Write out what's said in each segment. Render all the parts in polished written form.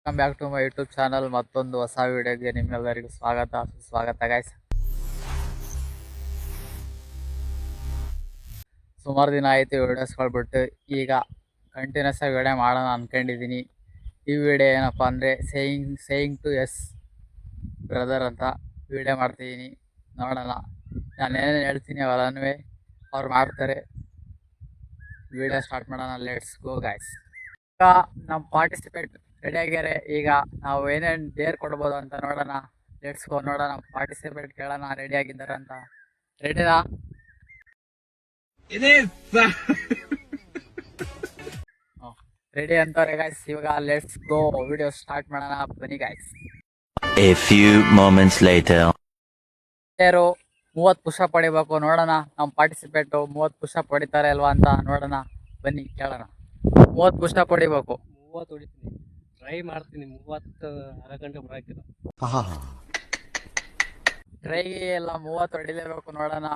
Welcome back to my YouTube channel. ಮತ್ತೊಂದು ಹೊಸ ವಿಡಿಯೋಗೆ ನಿಮ್ಮೆಲ್ಲರಿಗೂ ಸುಸ್ವಾಗತ ಗೈಸ್. ಸುಮಾರು ದಿನ ಆಯಿತು ವಿಡಿಯೋಸ್ಗಳು ಬಿಟ್ಟು. ಈಗ ಕಂಟಿನ್ಯೂಸ್ ಆಗಿ ವಿಡಿಯೋ ಮಾಡೋಣ ಅಂದ್ಕೊಂಡಿದ್ದೀನಿ. ಈ ವಿಡಿಯೋ ಏನಪ್ಪ ಅಂದರೆ ಸೇಯಿಂಗ್ ಟು ಎಸ್ ಬ್ರದರ್ ಅಂತ ವಿಡಿಯೋ ಮಾಡ್ತಿದ್ದೀನಿ. ನೋಡೋಣ, ನಾನು ಏನೇನು ಹೇಳ್ತೀನಿ ಅವೆಲ್ಲನೂ ಅವ್ರು ಮಾಡ್ತಾರೆ. ವಿಡಿಯೋ ಸ್ಟಾರ್ಟ್ ಮಾಡೋಣ. Let's go guys. ಈಗ ನಮ್ಮ ಪಾರ್ಟಿಸಿಪೇಟ್ ರೆಡಿ ಆಗ್ಯಾರೆ. ಈಗ ನಾವು ಏನೇನು ಡೇರ್ ಕೊಡ್ಬೋದು ಅಂತ ನೋಡೋಣ. ಲೆಟ್ಸ್ ಗೋ, ನೋಡೋಣ. ಪಾರ್ಟಿಸಿಪೇಟ್ ಕೇಳೋಣ ರೆಡಿ ಆಗಿದ್ದಾರೆ ಅಂತ. ರೆಡಿನಾ? ರೆಡಿ ಅಂತಾರೆ ಗೈಸ್. ಇವಾಗ ಲೆಟ್ಸ್ ಗೋ, ವಿಡಿಯೋ ಸ್ಟಾರ್ಟ್ ಮಾಡೋಣ. ಬನ್ನಿ guys. A few moments later. 30 push-up ಹೊಡಿಬೇಕು. ನೋಡೋಣ ನಮ್ಮ ಪಾರ್ಟಿಸಿಪೇಟು 30 ಪುಷಪ್ ಹೊಡಿತಾರೆ ಅಲ್ವಾ ಅಂತ ನೋಡೋಣ. ಬನ್ನಿ ಕೇಳೋಣ. 30 ಪುಷಪ್ ಹೊಡಿಬೇಕು. 30 ಹೊಡಿತೀನಿ, ಟ್ರೈ ಮಾಡ್ತೀನಿ. 30 ಅರ ಗಂಟೆ ಬರಾಕಿಲ್ಲ. ಟ್ರೈ ಎಲ್ಲ 30 ಹೊಡಿಲೇಬೇಕು. ನೋಡೋಣ.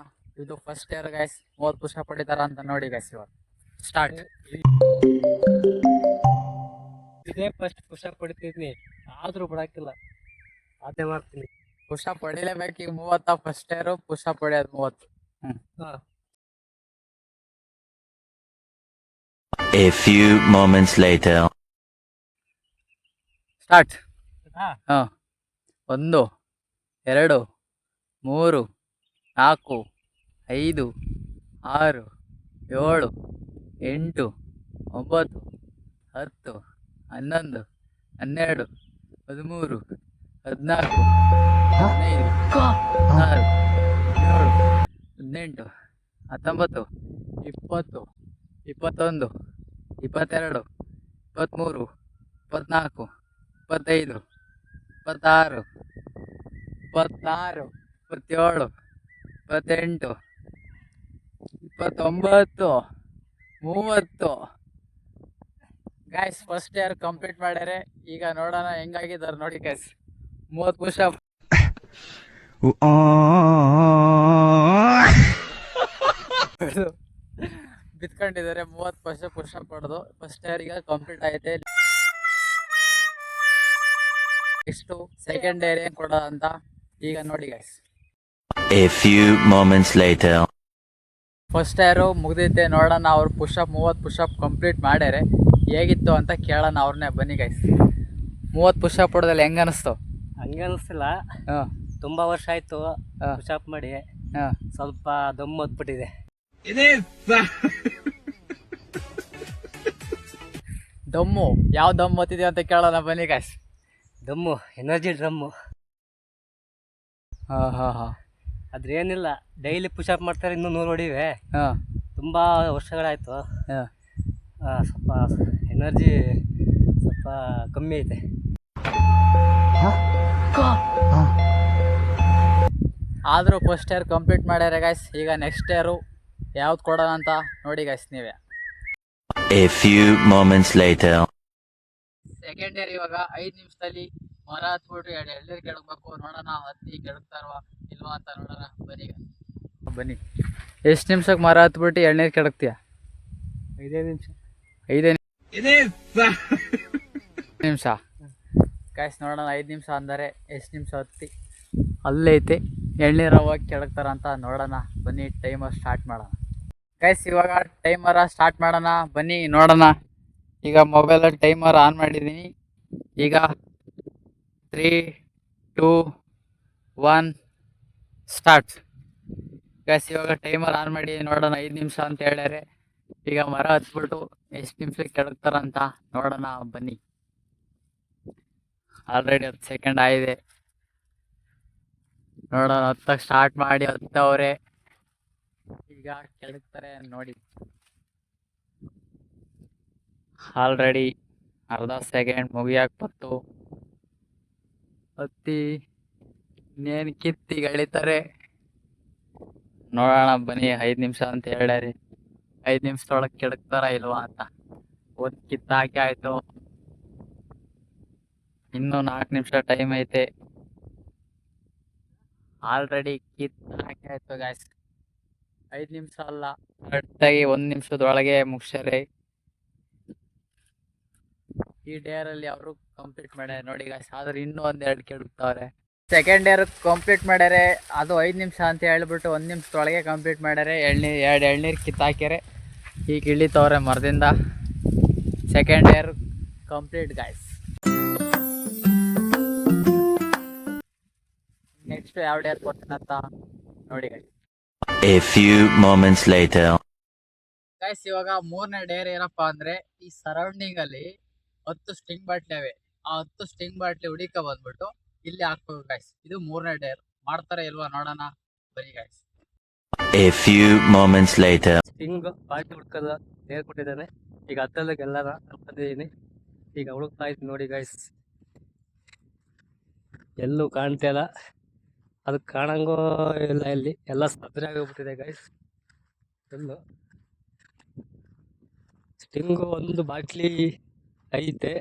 ಇದು ಫಸ್ಟ್ ಇಯರ್ ಗೈಸ್. 30 ಪುಷಪ್ ಹೊಡಿತಾರ ಅಂತ ನೋಡಿ ಗೈಸ್. ಇವಾಗ ಸ್ಟಾರ್ಟ್. ಇದೇ ಫಸ್ಟ್ ಪುಷಪ್ ಹೊಡಿತಿದ್ನಿ, ಆದ್ರೂ ಬರಾಕಿಲ್ಲ. ಅದೇ ಮಾಡ್ತೀನಿ. ಪುಷಪ್ ಹೊಡಿಲೇಬೇಕು. ಈಗ 30 ಫಸ್ಟ್ ಇಯರ್ ಪುಷಪ್ ಹೊಡಿಯೋದು 30. A few moments later. Start. 1 2 3 4 5 6 7 8 9 10 11 12 13 14 15 16 17 18 19 20 21 22 23 24 25 26 27 28 29 30 guys. First year complete ಮಾಡ್ಯಾರೆ. ಈಗ ನೋಡೋಣ ಹೆಂಗಾಗಿದ್ದಾರೆ ನೋಡಿ ಗೈಸ್. 30 ಪುಷಪ್. ಬಿತ್ಕೊಂಡಿದ್ದಾರೆ. 30 ಪುಷಪ್ ಹೊಡೆದು ಫಸ್ಟ್ ಇಯರ್ ಈಗ ಕಂಪ್ಲೀಟ್ ಆಯ್ತೆ. ನೆಕ್ಸ್ಟ್ ಸೆಕೆಂಡ್ ಇಯರ್ ಏನ್ ಕೊಡೋದು ಅಂತ ಈಗ ನೋಡಿ guys. A few moments later. First year ಮುಗ್ದೈತೆ. ನೋಡೋಣ ಅವ್ರು 30 ಪುಷಪ್ ಕಂಪ್ಲೀಟ್ ಮಾಡ್ಯಾರೆ. ಹೇಗಿತ್ತು ಅಂತ ಕೇಳೋಣ ಅವ್ರನ್ನೇ. ಬನ್ನಿ ಗೈಸ್. 30 ಪುಷಪ್ ಹೊಡೆದಲ್ಲಿ ಹೆಂಗ ಅನಿಸ್ತು? ಹಂಗೆ ಅನಿಸ್ತಿಲ್ಲ. ತುಂಬಾ ವರ್ಷ ಆಯ್ತು ಪುಷಪ್ ಮಾಡಿ. ಸ್ವಲ್ಪ ದಮ್ಮು ಹೊತ್ಬಿಟ್ಟಿದೆ. ದಮ್ಮು ಯಾವ ದಮ್ಮು ಹೊತ್ತಿದೆ ಅಂತ ಕೇಳೋಣ. ಬನ್ನಿ ಗೈಸ್. ದಮ್ಮು ಎನರ್ಜಿ ಡ್ರಮ್ಮು. ಅದ್ರೇನಿಲ್ಲ, ಡೈಲಿ ಪುಷಪ್ ಮಾಡ್ತಾರೆ. ಇನ್ನೂ 100 ಹೊಡಿವೆ. ತುಂಬಾ ವರ್ಷಗಳಾಯ್ತು. ಸ್ವಲ್ಪ ಎನರ್ಜಿ ಸ್ವಲ್ಪ ಕಮ್ಮಿ ಐತೆ. ಆದರೂ ಫಸ್ಟ್ ಇಯರ್ ಕಂಪ್ಲೀಟ್ ಮಾಡ್ಯಾರೆ ಗೈಸ್. ಈಗ ನೆಕ್ಸ್ಟ್ ಇಯರು ಯಾವ್ದು ಕೊಡೋಣ ಅಂತ ನೋಡಿ ಗೈಸ್ ನೀವೇ. A few moments later. Second year ಇವಾಗ 5 ನಿಮಿಷದಲ್ಲಿ ಮರ ಹತ್ಬಿಟ್ಟು 2 ಎಳ್ನೀರು ಕೆಡಕ್ಬೇಕು. ನೋಡೋಣ ಹತ್ತಿ ಕೆಡಕ್ತಾರವಾ ಇಲ್ವಾ ಅಂತ ನೋಡೋಣ. ಬನ್ನಿ. ಎಷ್ಟು ನಿಮಿಷಕ್ಕೆ ಮರ ಹತ್ಬಿಟ್ಟು ಎಳ್ನೀರು ಕೆಡಕ್ತೀಯ? 5 ನಿಮಿಷ. 5 ನಿಮಿಷ ಗೈಸ್. ನೋಡೋಣ 5 ನಿಮಿಷ ಅಂದರೆ ಎಷ್ಟು ನಿಮಿಷ ಹತ್ತಿ ಅಲ್ಲೈತೆ ಎಳ್ನೀರು ಹೋಗಿ ಕೆಡಕ್ತಾರ ಅಂತ ನೋಡೋಣ. ಬನ್ನಿ ಟೈಮರ್ ಸ್ಟಾರ್ಟ್ ಮಾಡೋಣ ಗೈಸ್. ಇವಾಗ ಟೈಮರ ಸ್ಟಾರ್ಟ್ ಮಾಡೋಣ. ಬನ್ನಿ ನೋಡೋಣ. ಈಗ ಮೊಬೈಲಲ್ಲಿ ಟೈಮರ್ ಆನ್ ಮಾಡಿದ್ದೀನಿ. ಈಗ 3 2 1 ಸ್ಟಾರ್ಟ್ ಗೈಸ್. ಇವಾಗ ಟೈಮರ್ ಆನ್ ಮಾಡಿ ನೋಡೋಣ. 5 ನಿಮಿಷ ಅಂತ ಹೇಳ್ಯಾರೆ. ಈಗ ಮರ ಹತ್ಬಿಟ್ಟು ಎಷ್ಟು ನಿಮಿಷಕ್ಕೆ ಕೆಡಕ್ತಾರ ಅಂತ ನೋಡೋಣ. ಬನ್ನಿ. ಆಲ್ರೆಡಿ 10 ಸೆಕೆಂಡ್ ಆಗಿದೆ. ನೋಡೋಣ. ಹತ್ತಕ್ಕೆ ಸ್ಟಾರ್ಟ್ ಮಾಡಿ ಹತ್ತವ್ರೆ. ಈಗ ಕೆಡಕ್ತಾರೆ ನೋಡಿ. ಆಲ್ರೆಡಿ ಅರ್ಧ ಸೆಕೆಂಡ್ ಮುಗಿಯಾಕ ಬಂತು. ಹತ್ತಿ ಇನ್ನೇನು ಕಿತ್ತಿಗೆ ಎಳಿತಾರೆ. ನೋಡೋಣ ಬನ್ನಿ. 5 ನಿಮಿಷ ಅಂತ ಹೇಳ್ಯಾರಿ. 5 ನಿಮಿಷದೊಳಗೆ ಕೆಡಕ್ತಾರ ಇಲ್ವಾ ಅಂತ. ಒಂದು ಕಿತ್ತಾಕಿ ಆಯ್ತು. ಇನ್ನೂ 4 ನಿಮಿಷ ಟೈಮ್ ಐತೆ. ಆಲ್ರೆಡಿ ಕಿತ್ತಾಕಿ ಆಯ್ತು ಗಾಯ್ಸ್. 5 ನಿಮಿಷ ಅಲ್ಲ, ಕರೆಕ್ಟಾಗಿ 1 ನಿಮಿಷದೊಳಗೆ ಮುಗಿಸ್ಯಾರೆ. ಈ ಡೇರಲ್ಲಿ ಅವರು ಕಂಪ್ಲೀಟ್ ಮಾಡ್ಯಾರ ನೋಡಿ ಗಾಯ್ಸ್. ಆದ್ರೆ ಇನ್ನೂ ಒಂದೆರಡು ಕೆಡುತ್ತವ್ರೆ. ಸೆಕೆಂಡ್ ಇಯರ್ ಕಂಪ್ಲೀಟ್ ಮಾಡ್ಯಾರೆ. ಅದು 5 ನಿಮಿಷ ಅಂತ ಹೇಳ್ಬಿಟ್ಟು 1 ನಿಮಿಷದೊಳಗೆ ಕಂಪ್ಲೀಟ್ ಮಾಡ್ಯಾರೆ. ಎರಡು ಎಳ್ನೀರು ಕಿತ್ತಾಕ್ಯಾರೆ. ಈಗ ಇಳಿತವ್ರೆ ಮರದಿಂದ. Second year complete guys. Next ಯಾವ ಡೇರ್ ಕೊಡ್ತೀನಂತ ನೋಡಿ guys. A few moments later. Guys ಇವಾಗ 3ನೇ ಡೇರ್ ಏನಪ್ಪಾ ಅಂದ್ರೆ, ಈ ಸರೌಂಡಿಂಗ್ ಅಲ್ಲಿ 10 ಸ್ಟಿಂಗ್ ಬಾಟ್ಲಿ ಅವೆ. ಆ 10 ಸ್ಟಿಂಗ್ ಬಾಟ್ಲಿ ಹುಡಿಕ ಬಂದ್ಬಿಟ್ಟು ಇಲ್ಲಿ ಹಾಕ್ಬೇಕು ಗಾಯ್ಸ್. ಇದು 3ನೇ ಡೇರ್. ಮಾಡ್ತಾರೆ ಇಲ್ವಾ ನೋಡೋಣ ಬನ್ನಿ guys. A few moments later. Sting party ಹುಡ್ಕದ ಹೇಳ್ಕೊಟ್ಟಿದ್ದಾನೆ. ಈಗ ಹತ್ತದಕ್ಕೆಲ್ಲನ ಕಲ್ತಿದ್ದೀನಿ. ಈಗ ಹುಡುಕ್ತಾ ಇದ್ದೀನಿ ನೋಡಿ ಗೈಸ್. ಎಲ್ಲೂ ಕಾಣ್ತಾ ಇಲ್ಲ. ಅದು ಕಾಣಂಗೋ ಇಲ್ಲ, ಇಲ್ಲಿ ಎಲ್ಲ ಸದ್ರೆ ಆಗೋಗ್ಬಿಟ್ಟಿದೆ ಗೈಸ್. ಎಲ್ಲು ಸ್ಟಿಂಗು ಒಂದು ಬಾಟ್ಲಿ ಐತೆ.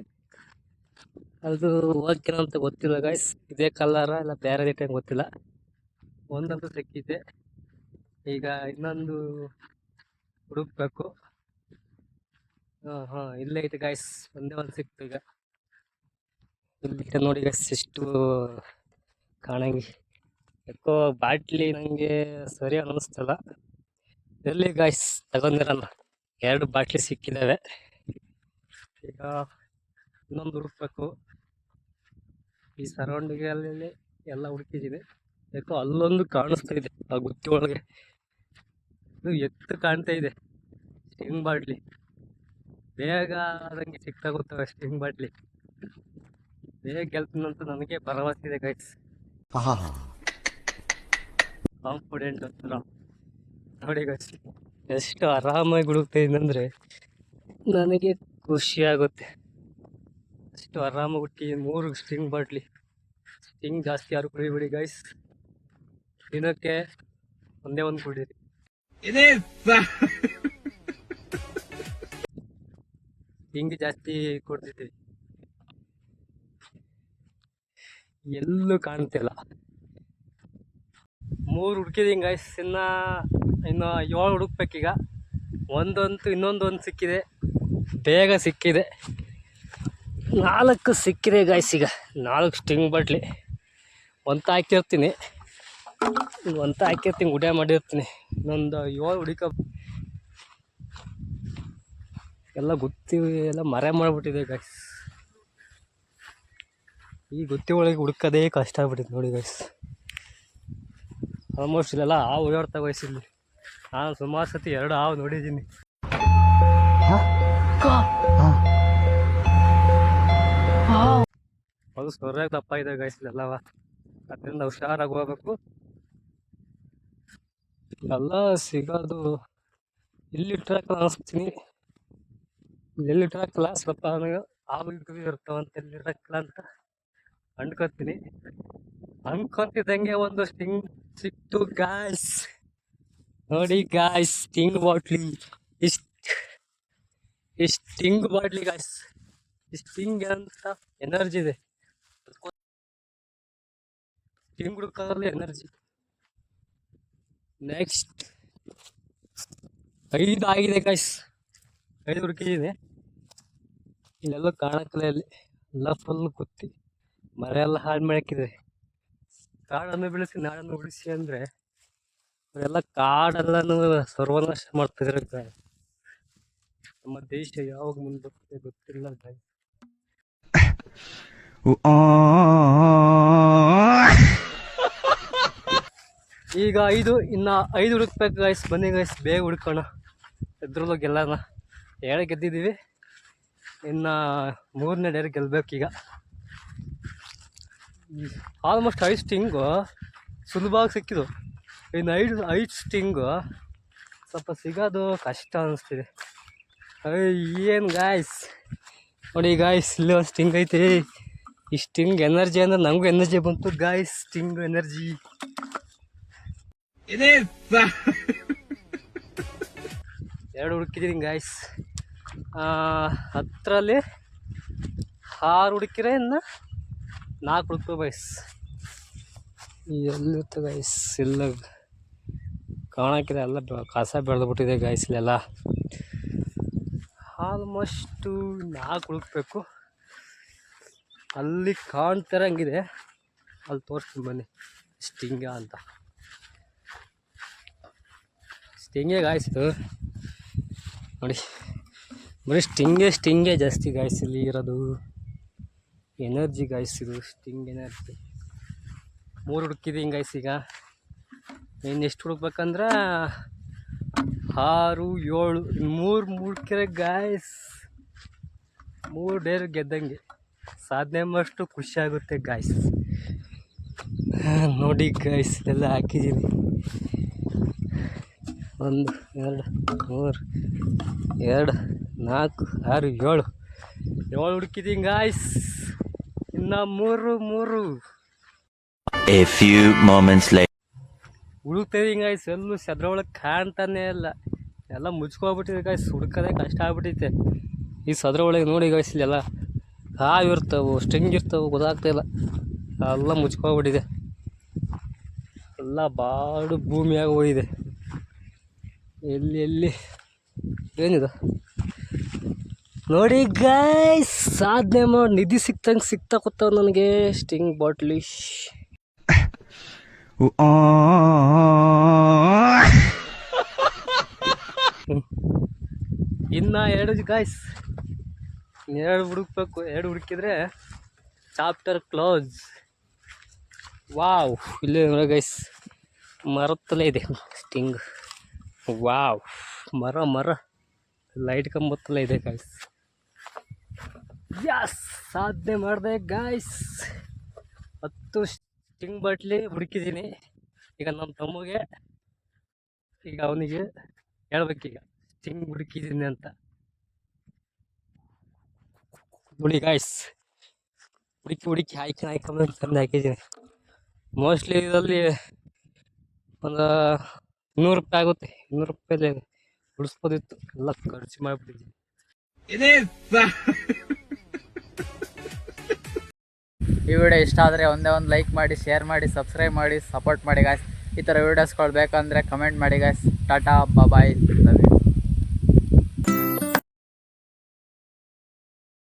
ಅದು ಓಕೆನೋ ಅಂತ ಗೊತ್ತಿಲ್ಲ ಗೈಸ್. ಇದೇ ಕಲರ ಇಲ್ಲ ಬೇರೆ ಐತೆ ಗೊತ್ತಿಲ್ಲ. ಒಂದಂತೂ ಸಿಕ್ಕಿದೆ. ಈಗ ಇನ್ನೊಂದು ಹುಡುಕ್ಬೇಕು. ಹಾಂ ಇಲ್ಲೇ ಐತೆ ಗೈಸ್. ಒಂದೇ ಒಂದು ಸಿಕ್ತು. ಈಗ ಇಲ್ಲಿ ನೋಡಿ ಗೈಸ್, ಎಷ್ಟು ಕಾಣಂಗಿ. ಯಾಕೋ ಬಾಟ್ಲಿ ನನಗೆ ಸರಿ ಅನ್ನಿಸ್ತಲ್ಲ. ಎಲ್ಲಿ ಗೈಸ್ ತಗೊಂಡಿರಲ್ಲ. 2 ಬಾಟ್ಲಿ ಸಿಕ್ಕಿದ್ದಾವೆ. ಈಗ ಇನ್ನೊಂದು ಹುಡುಕ್ಬೇಕು. ಈ ಸರೌಂಡಿಂಗಲ್ಲಿ ಎಲ್ಲ ಹುಡುಕಿದ್ದೀನಿ. ಯಾಕೋ ಅಲ್ಲೊಂದು ಕಾಣಿಸ್ತಾ ಇದೆ ಆ ಗುತ್ತಿ ಒಳಗೆ. ಇದು ಎತ್ತು ಕಾಣ್ತಾ ಇದೆ ಸ್ಟಿಂಗ್ ಬಾಟ್ಲಿ. ಬೇಗ ಆದಂಗೆ ಸಿಕ್ತಾಗುತ್ತವೆ ಸ್ಟಿಂಗ್ ಬಾಟ್ಲಿ. ಬೇಗ ಗೆಲ್ತೀನಂತ ನನಗೆ ಭರವಸೆ ಇದೆ ಗೈಸ್. ಕಾನ್ಫಿಡೆಂಟ್ ಹತ್ರ ನೋಡಿ ಗೈಸ್, ಎಷ್ಟು ಆರಾಮಾಗಿ ಹುಡುಕ್ತಾ ಇದ್ದಂದ್ರೆ ನನಗೆ ಖುಷಿ ಆಗುತ್ತೆ. ಅಷ್ಟು ಆರಾಮಾಗಿ ಹುಡುಕಿ 3 ಸ್ಟಿಂಗ್ ಬಾಟ್ಲಿ. ಸ್ಟಿಂಗ್ ಜಾಸ್ತಿ ಯಾರು ಕುಡಿಬೇಡಿ ಗೈಸ್. ದಿನಕ್ಕೆ ಒಂದೇ ಒಂದು ಕುಡೀರಿ. ಸ್ಟಿಂಗ್ ಜಾಸ್ತಿ ಕೊಡ್ತಿದ್ದೀವಿ. ಎಲ್ಲೂ ಕಾಣ್ತಿಲ್ಲ. 3 ಹುಡುಕಿದೀನಿ ಗೈಸ್. ಇನ್ನು 7 ಹುಡುಕ್ಬೇಕೀಗ. ಇನ್ನೊಂದು ಸಿಕ್ಕಿದೆ. ಬೇಗ ಸಿಕ್ಕಿದೆ. 4 ಸಿಕ್ಕಿದೆ ಗೈಸ್. ಈಗ 4 ಸ್ಟಿಂಗ್ ಬಾಟ್ಲಿ. ಒಂದು ಹಾಕಿರ್ತೀನಿ, ಗುಡ್ಡೆ ಮಾಡಿರ್ತೀನಿ. ಇನ್ನೊಂದು 7 ಹುಡುಕ. ಎಲ್ಲ ಗುತ್ತಿ ಎಲ್ಲ ಮರೆ ಮಾಡಿಬಿಟ್ಟಿದೆ ಗೈಸ್. ಈ ಗುತ್ತಿ ಒಳಗೆ ಹುಡುಕೋದೇ ಕಷ್ಟ ಆಗ್ಬಿಟ್ಟಿದೆ ನೋಡಿ ಗೈಸ್. ಆಲ್ಮೋಸ್ಟ್ ಇಲ್ಲೆಲ್ಲ ಹಾವು ಓಡಾಡ್ತಾ ಗೈಸ್. ಇಲ್ಲಿ ನಾನು ಸುಮಾರು ಸತಿ 2 ಹಾವು ನೋಡಿದ್ದೀನಿ. ಅದು ಸೊರ್ಯಾಗ ದಪ್ಪ ಇದೆ ಗೈಸ್ ಇಲ್ಲೆಲ್ಲವ. ಅದರಿಂದ ಹುಷಾರಾಗಿ ಹೋಗ್ಬೇಕು. ಎಲ್ಲ ಸಿಗೋದು ಇಲ್ಲಿಟ್ಟಾಕಲ್ಲ ಅನಿಸ್ತೀನಿ. ಎಲ್ಲಿಟ್ಟಾಕಲ್ಲ, ಸ್ವಲ್ಪ ನನಗೆ ಹಾವು ಇರ್ತಾವಂತ ಎಲ್ಲಿಟ್ಟಾಕಲ್ಲ ಅಂತ ಅನ್ಕೊಂತಿದ್ದಂಗೆ ಒಂದು ಸ್ಟಿಂಗ್ ಸಿಕ್ತು ಗಾಯ್ಸ್. ನೋಡಿ ಗಾಯ್ಸ್, ಸ್ಟಿಂಗ್ ಬಾಟ್ಲಿ. ಈ ಸ್ಟಿಂಗ್ ಬಾಟ್ಲಿ ಗಾಯ್ಸ್. ಈ ಸ್ಟಿಂಗ್ ಅಂತ ಎನರ್ಜಿ ಇದೆ. ಸ್ಟಿಂಗ್ ಹುಡುಕೋದ್ರಲ್ಲಿ ಎನರ್ಜಿ. ನೆಕ್ಸ್ಟ್ 5 ಆಗಿದೆ ಗಾಯ್ಸ್. 5 ಹುಡುಕಿದೆ. ಇಲ್ಲೆಲ್ಲ ಕಾಣಕ್ಕಲ್ಲ. ಇಲ್ಲಿ ಎಲ್ಲ ಫುಲ್ ಕುತ್ತಿ ಮರ ಎಲ್ಲ ಹಾಳು ಮಾಡಾಕಿದೆ. ಕಾಡನ್ನು ಬೆಳೆಸಿ ನಾಡನ್ನು ಉಳಿಸಿ ಅಂದರೆ ಅವರೆಲ್ಲ ಕಾಡೆಲ್ಲನೂ ಸರ್ವನಾಶ ಮಾಡ್ತಿದ್ರೆ ನಮ್ಮ ದೇಶ ಯಾವಾಗ ಮುಂದೆ ಬರ್ತದೆ ಗೊತ್ತಿಲ್ಲ ಗಾಯ್ಸ್. ಈಗ 5 ಹುಡುಕ್ಬೇಕು ಗಾಯ್ಸ್. ಬನ್ನಿ ಗಾಯ್ಸ್, ಬೇಗ ಹುಡ್ಕೋಣ. ಎದ್ರಲ್ಲೂ ಗೆಲ್ಲೋಣ. 7 ಗೆದ್ದಿದ್ದೀವಿ. ಇನ್ನು 3ನೇ ಡೇರ್ ಗೆಲ್ಬೇಕೀಗ. ಆಲ್ಮೋಸ್ಟ್ 5 ಸ್ಟಿಂಗು ಸುಲಭವಾಗಿ ಸಿಕ್ಕಿದ್ದು. ಇನ್ನು 5 ಸ್ಟಿಂಗು ಸ್ವಲ್ಪ ಸಿಗೋದು ಕಷ್ಟ ಅನ್ನಿಸ್ತಿದೆ. ಏನು ಗಾಯ್ಸ್ ನೋಡಿ ಗಾಯ್ಸ್, ಇಲ್ಲಿ ಒಂದು ಸ್ಟಿಂಗ್ ಐತೆ. ಈ ಸ್ಟಿಂಗ್ ಎನರ್ಜಿ ಅಂದ್ರೆ ನಮಗೂ ಎನರ್ಜಿ ಬಂತು ಗಾಯ್ಸ್. Sting energy. 2 ಹುಡುಕಿದ್ದೀನಿ ಗಾಯ್ಸ್. 10ರಲ್ಲಿ 6 ಹುಡುಕಿರೆ ಇನ್ನು 4 ಹುಡುಕ್ತು ಗೈಸ್. ಎಲ್ಲಿತ್ತು ಗೈಸ್? ಇಲ್ಲ ಕಾಣಕ್ಕಿದೆ. ಎಲ್ಲ ಕಸ ಬೆಳೆದ್ಬಿಟ್ಟಿದೆ ಗೈಸ್ ಇಲ್ಲೆಲ್ಲ. ಆಲ್ಮೋಸ್ಟು 4 ಹುಡುಕ್ಬೇಕು. ಅಲ್ಲಿ ಕಾಣ್ತಿರಂಗಿದೆ, ಅಲ್ಲಿ ತೋರಿಸ್ತೀನಿ ಬನ್ನಿ. ಸ್ಟಿಂಗ ಅಂತ, ಸ್ಟಿಂಗೆ ಗಾಯ್ಸಿದು ನೋಡಿ. ಬರೀ ಸ್ಟಿಂಗೆ ಜಾಸ್ತಿ ಗಾಯ್ಸ್ ಇಲ್ಲಿ ಇರೋದು. ಎನರ್ಜಿ ಗಾಯ್ಸಿದು, ಸ್ಟಿಂಗ್ ಎನರ್ಜಿ. 3 ಹುಡುಕಿದ್ದೀನಿ ಗಾಯ್ಸ್. ಈಗ ಇನ್ನು ಎಷ್ಟು ಹುಡುಕ್ಬೇಕಂದ್ರೆ 6, 7, 3 ಹುಡುಕಿದ್ರೆ ಗಾಯ್ಸ್ 3 ಡೇರ್ ಗೆದ್ದಂಗೆ. ಸಾಧನೆ ಮಾಡಷ್ಟು ಖುಷಿ ಆಗುತ್ತೆ ಗಾಯ್ಸ್. ನೋಡಿ ಗಾಯ್ಸ್, ಎಲ್ಲ ಹಾಕಿದ್ದೀನಿ. 1, 2, 3, 2, 4, 6, 7 ಹುಡುಕಿದ್ದೀನಿ ಗಾಯ್ಸ್. ಇನ್ನು 3 A few moments later. ಹುಡುಕ್ತಾಯಿದ್ದೀನಿ ಗಾಯ್ಸ್. ಎಲ್ಲೂ ಸದ್ರ ಒಳಗೆ ಕಾಣ್ತಾನೆ ಇಲ್ಲ, ಎಲ್ಲ ಮುಚ್ಕೋಗ್ಬಿಟ್ಟಿದೆ ಗಾಯ್ಸ್. ಹುಡುಕೋದೇ ಕಷ್ಟ ಆಗ್ಬಿಟ್ಟೈತೆ ಈ ಸದ್ರ ಒಳಗೆ. ನೋಡಿ ಗಾಯ್ಸ್, ಇಲ್ಲೆಲ್ಲ ಹಾವು ಇರ್ತಾವೆ, ಸ್ಟಿಂಗ್ ಇರ್ತಾವೆ, ಗೊತ್ತಾಗ್ತಾಯಿಲ್ಲ. ಎಲ್ಲ ಮುಚ್ಕೋಗ್ಬಿಟ್ಟಿದೆ, ಎಲ್ಲ ಬಾಡು ಭೂಮಿಯಾಗಿ ಹೋಗಿದೆ. ಎಲ್ಲಿ ಏನಿದೆ ನೋಡಿ ಗಾಯ್ಸ್. ಸಾಧನೆ ಮಾಡಿ ನಿಧಿ ಸಿಗ್ತಾ ಕೂತಾವ ನನಗೆ ಸ್ಟಿಂಗ್ ಬಾಟ್ಲಿ. ಇನ್ನು 2 ಗಾಯ್ಸ್, 2 ಹುಡುಕ್ಬೇಕು. 2 ಹುಡುಕಿದ್ರೆ ಚಾಪ್ಟರ್ ಕ್ಲೋಸ್. ವಾವ್, ಇಲ್ಲೇ ನೋಡಿ ಗೈಸ್, ಮರತ್ತಲೇ ಇದೆ ಸ್ಟಿಂಗ್. ವಾವ್, ಮರ ಲೈಟ್ ಕಂಬತ್ತಲೇ ಇದೆ ಗಾಯ್ಸ್. ಯಸ್, ಸಾಧನೆ ಮಾಡಿದೆ ಗಾಯ್ಸ್. 10 sting bottle ಹುಡುಕಿದ್ದೀನಿ. ಈಗ ನಮ್ಮ ತಮ್ಮಗೆ, ಈಗ ಅವನಿಗೆ ಹೇಳ್ಬೇಕೀಗ ಸ್ಟಿಂಗ್ ಹುಡುಕಿದ್ದೀನಿ ಅಂತ. ನೋಡಿ ಗಾಯ್ಸ್, ಹುಡುಕಿ ಹಾಕಿ ತಂದು ಹಾಕಿದ್ದೀನಿ. ಮೋಸ್ಟ್ಲಿ ಇದರಲ್ಲಿ ಒಂದು 200 ರೂಪಾಯಿ ಆಗುತ್ತೆ. 200 ರೂಪಾಯಲ್ಲಿ ಉಳಿಸ್ಬೋದಿತ್ತು, ಎಲ್ಲ ಖರ್ಚು ಮಾಡಿಬಿಟ್ಟಿದ್ದೀನಿ. ಈ ವಿಡಿಯೋ ಇಷ್ಟ ಆದರೆ ಒಂದೇ ಒಂದು ಲೈಕ್ ಮಾಡಿ, ಶೇರ್ ಮಾಡಿ, ಸಬ್ಸ್ಕ್ರೈಬ್ ಮಾಡಿ, ಸಪೋರ್ಟ್ ಮಾಡಿ ಗಾಯ್ಸ್. ಈ ಥರ ವೀಡಿಯೋಸ್ಗಳು ಬೇಕಂದರೆ ಕಮೆಂಟ್ ಮಾಡಿ guys. Tata bye, love you.